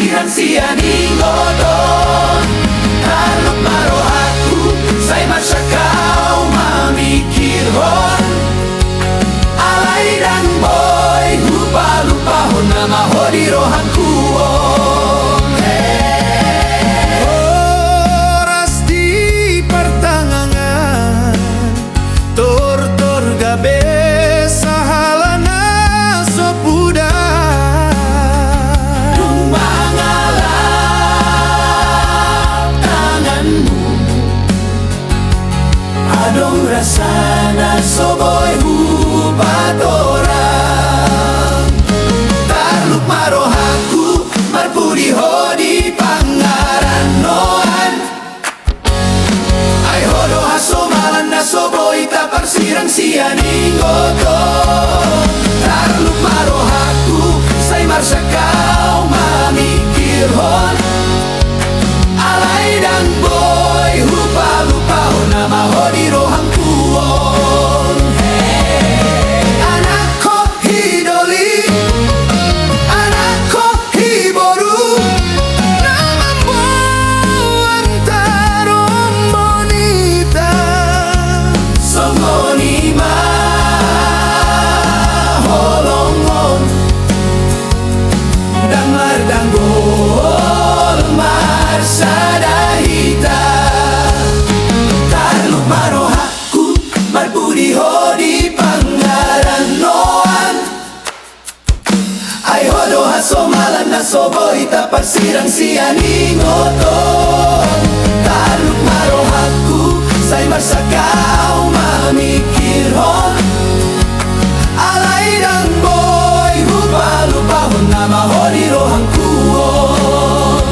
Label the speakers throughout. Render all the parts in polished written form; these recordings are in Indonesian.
Speaker 1: parsiran sianing godon. Talok marohaku say masyakaw mamikirhon. Alay dan boy lupa-lupahon na mahodirohan kuon.
Speaker 2: Oras di pertangangan tor gabe sahalana sopuda.
Speaker 1: Mangalap tanganmu adong rasana soboy hubat orang. Tarluk marohaku marpudiho di pangaranoan. Ay hodo hasomalan na soboy taparsirang sianing godon. Tarluk marohaku say marsakaw mamikirhon. Alay dan boy lupa-lupahon na mahodirohan kuon. Anak ko hidoli, anak ko hiboru, naman buwan tarong bonita. Somoni maholongon, damar danggol marsadahita. Tarluk marohaku marpudiho di pangaranoan. Ay hodo hasomalan na soboy taparsirang sianing godon. Tarluk marohaku say marsakaw mamikirhon. Alay dan boy lupa-lupahon na mahodirohan kuon.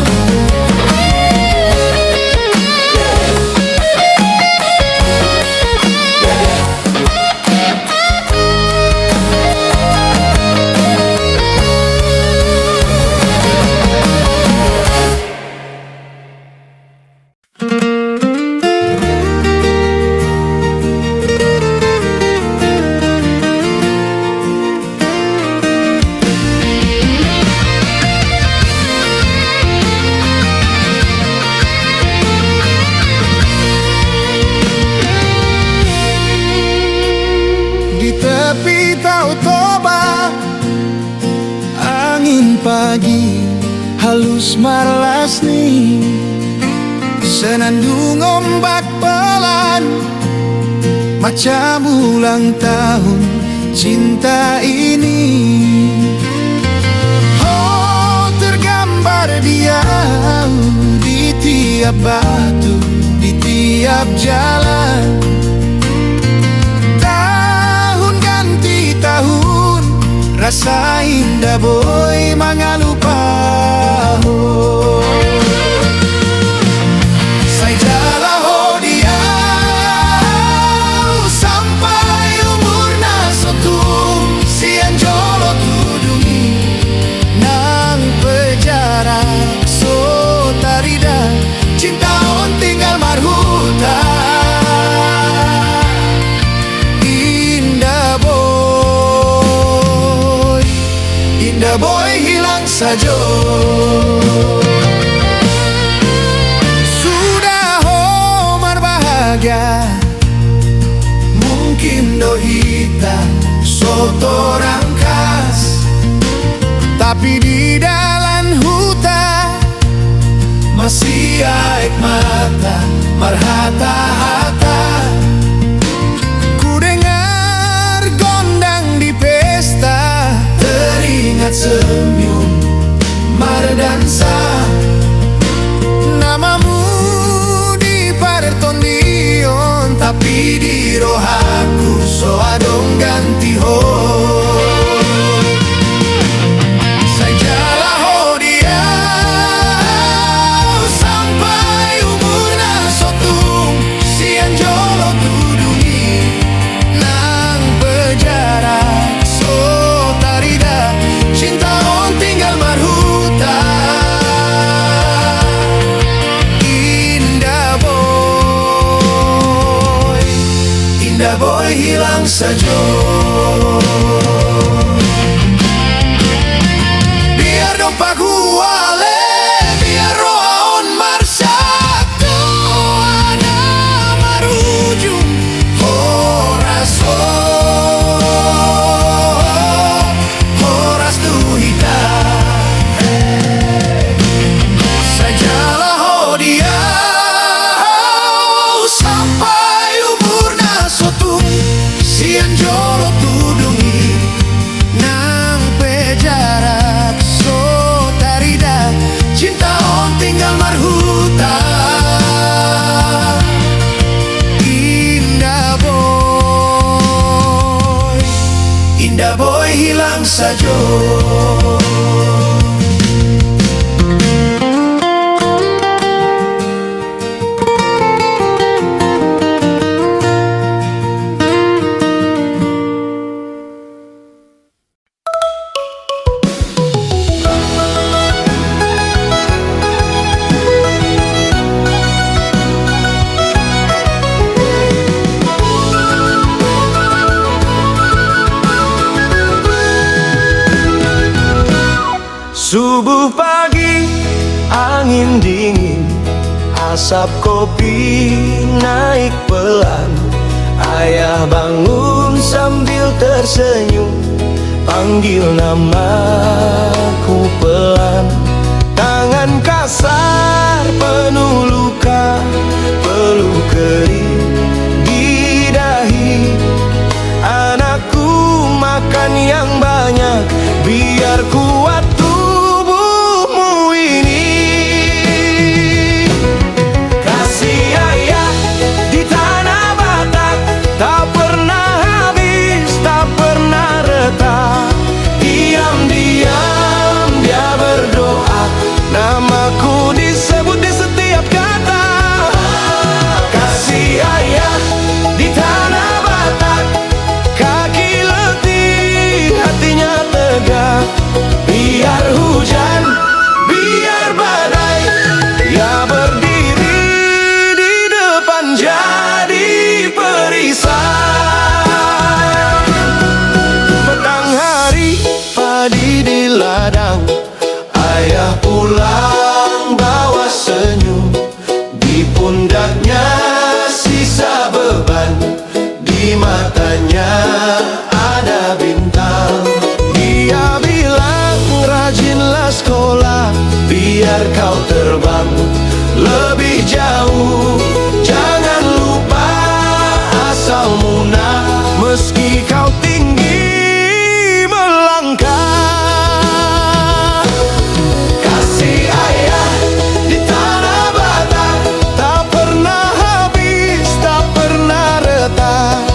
Speaker 2: Di tepi Tau Toba, angin pagi halus marlasni, senandung ombak pelan, macam ulang tahun cinta ini. Oh, tergambar dia di tiap batu, di tiap jalan. Tahun rasa indah boy mangalupaho. Say jalaho dia sampai umur na sotung sian jolo tudungi nang penjara so tarida cinta on tinggal marhuta. Indah boy hilang saja. Sudah homar bahagia, mungkin dohita sotorang kas, tapi di dalam hutan masih aik mata marhata-hata. Ku dengar gondang di pesta, teringat senyum mardansa. Namamu di partondion, tapi di rohaku so adong ganti ho. Sajalah ho dia sampai umur na sotung sian jolo tudungi nang penjara so tarida cinta on tinggal marhuta. Indah boy hilang saja. Biar dong paku wale sian jolo tudungi nang pejarak so tarida cinta on tinggal marhuta indah boy hilang saja.
Speaker 1: Subuh pagi, angin dingin, asap kopi naik pelan. Ayah bangun sambil tersenyum, panggil namaku pelan. Tangan kasar penuh luka, peluk kering di dahi. Anakku makan yang banyak, biar kuat tubuhmu ini. Kasih ayah di tanah Batak tak pernah habis, tak pernah retak. Diam-diam dia berdoa, namaku disebut di setiap kata. Kasih ayah di tanah Batak, kaki letih, hatinya tegak. Biar hujan, biar badai, dia berdiri di depan jadi perisai. Petang hari, padi di ladang, ayah pulang bawa senyum. Di pundaknya sisa beban, di matanya ada bintang. Dia bilang rajinlah sekolah, biar kau terbang lebih jauh. Jangan lupa asal muna, meski kau tinggi melangkah. Kasih ayah di tanah Batak tak pernah habis, tak pernah retak.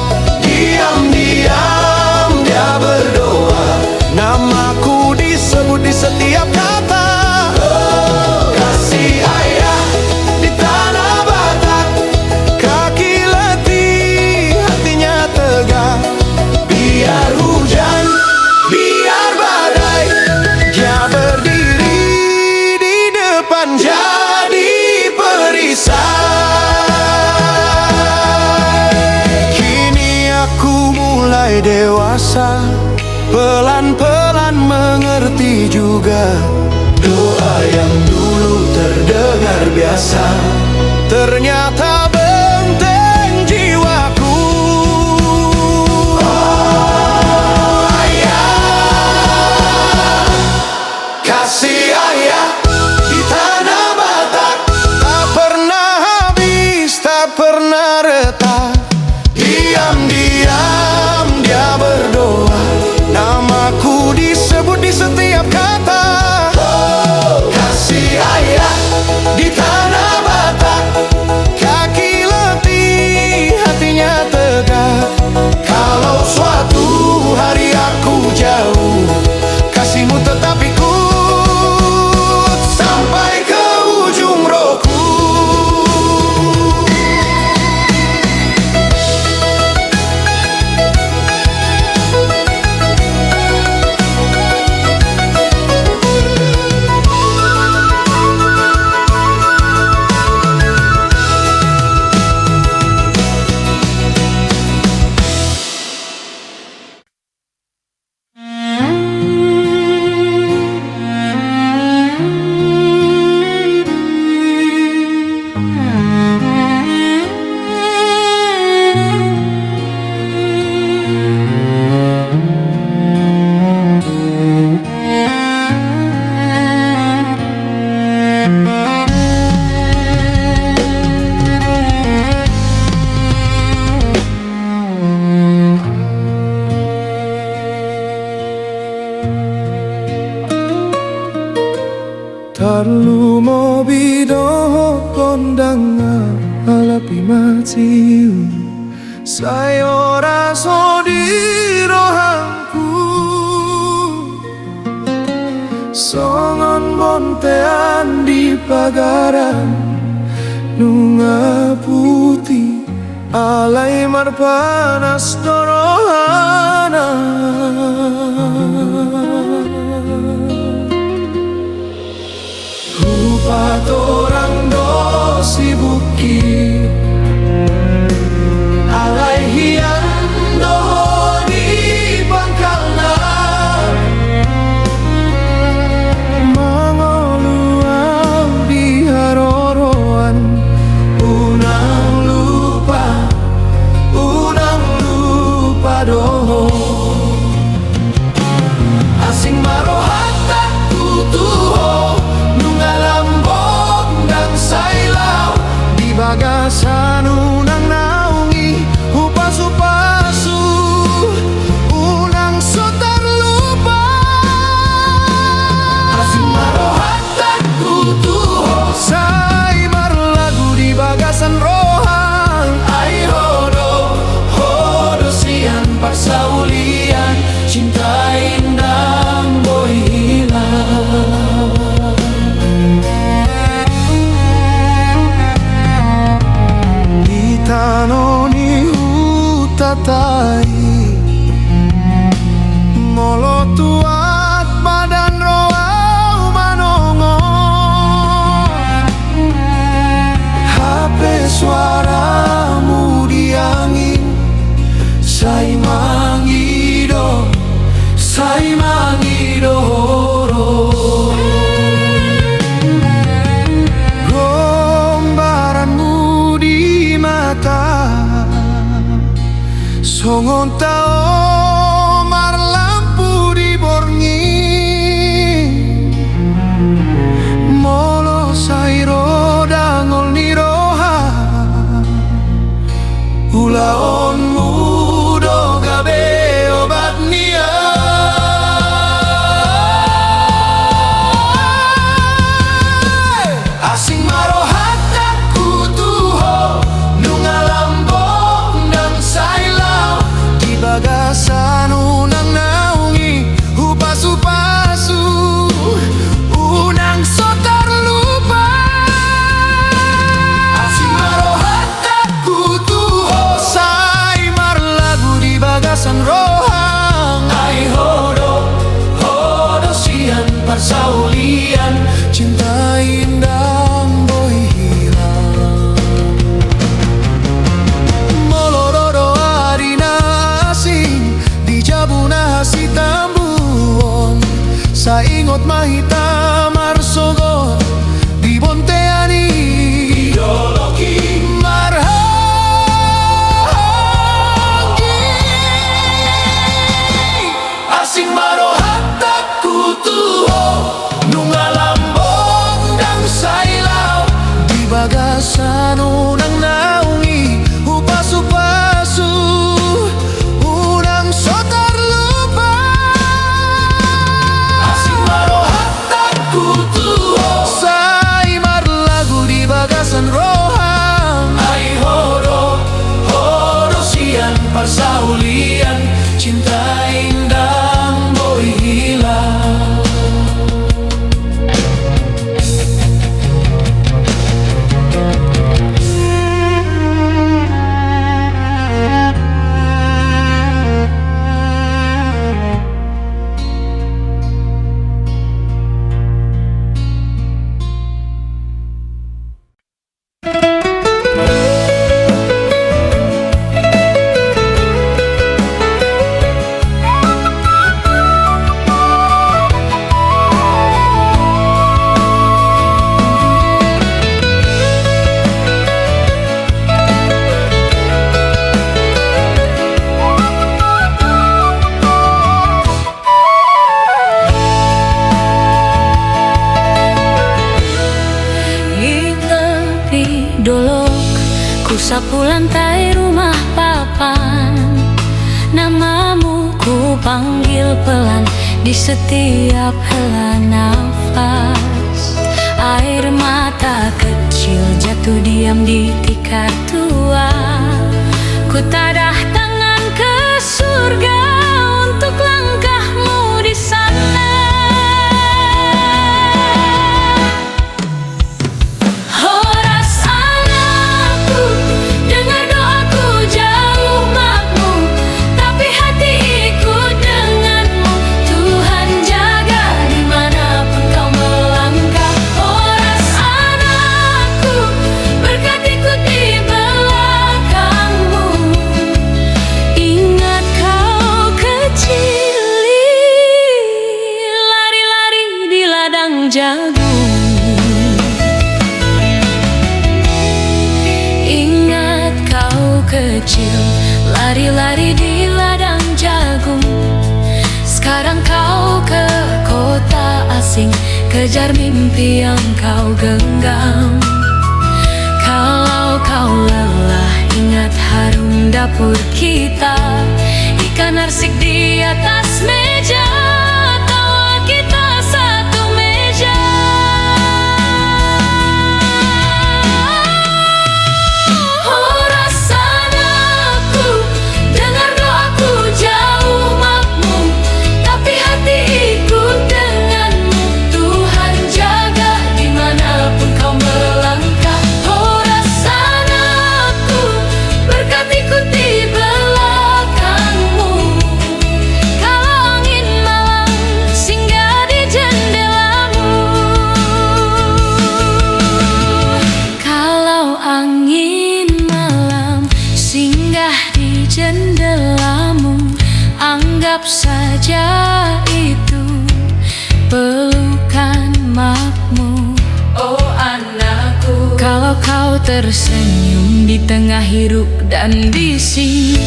Speaker 1: Diam-diam dia berdoa, namaku disebut di setiap kata. Kasih ayah di tanah Batak, kaki letih, hatinya tegak. Biar hujan, biar badai, dia berdiri di depan jadi perisai. Kini aku mulai dewasa, pelan-pelan mengerti juga. Doa yang dulu terdengar biasa, ternyata benteng jiwaku. Oh ayah, kasih ayah di tanah Batak tak pernah habis, tak pernah retak. Diam-diam dia berdoa, namaku disebut di setiap kata. Kasih ayah di tanah Batak, kaki letih, hatinya tegak. Kalau suatu hari aku jauh, kasihmu tetap ikut sampai ke ujung rohku. parlu mo bido kondangan alapi matiu sayora so di rohanku songon bontean di pagaran nunga putih alai marpanas dorohana rupa orang do si bukit alai hian doho di pangkalna mangoluang di haroroan unang lupa doho asing marohata kutuho nungalambog dan sailaw di bagasan unang naungi upas-upasu unang sotar lupa asing marohata kutuho say marlagu di bagasan rohang ay hodo sian parsaulian cinta indah boy hilang di tanoni hutatai molo tuat badan roau manongo HP suaramu di angin say mangido gombaranmu di mata songon tao marlampu di borngi molo sairo dangol ni roha ulaonmu do gabe obat nia asing marohata kutuho nungalambong dan sailaw di bagasan unang naungi upas-upasu unang sotar lupa asing marohata kutuho say marlagu di bagasan rohang ay hodo sian parsaulian cinta indah boy hilang molorodo arina asing di jabuna hasitambuon saingot mahita marsogot di bonteani ideologi marhangi asing marohata kutuho nungalambong dan sailaw di bagasan unang naungi upas-upasu unang sotar lupa asing marohata kutuho say marlagu di bagasan rohang ay hodo sian parsaulian cinta indah boy hilang
Speaker 3: sapu lantai rumah papan. Namamu ku panggil pelan di setiap hela nafas. Air mata kecil jatuh diam di tikar tua. Ku tadah tangan ke surga untuk langkahmu di sana. Horas anakku, dengar doaku jauh makmur, tapi hati ikut denganmu. Tuhan jaga dimanapun kau melangkah. Horas anakku, berkat ikut di belakangmu. Ingat kau kecil, lari-lari di ladang jagung. Ingat kau kecil, lari-lari di ladang jagung. Sekarang kau ke kota asing, kejar mimpi yang kau genggam. Kalau kau lelah, ingat harum dapur kita. Ikan arsik di atas meja, tawa kita satu meja. Horas anakku, dengar doaku jauh makmur, tapi hati ikut denganmu. Tuhan jaga dimanapun kau melangkah. Horas anakku, berkat ikut di belakangmu. Kalau angin malam singgah di jendelamu. Kalau angin malam singgah di jendelamu, anggap saja itu pelukan makmur. Oh anakku, kalau kau tersenyum di tengah hiruk dan bising,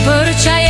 Speaker 3: percaya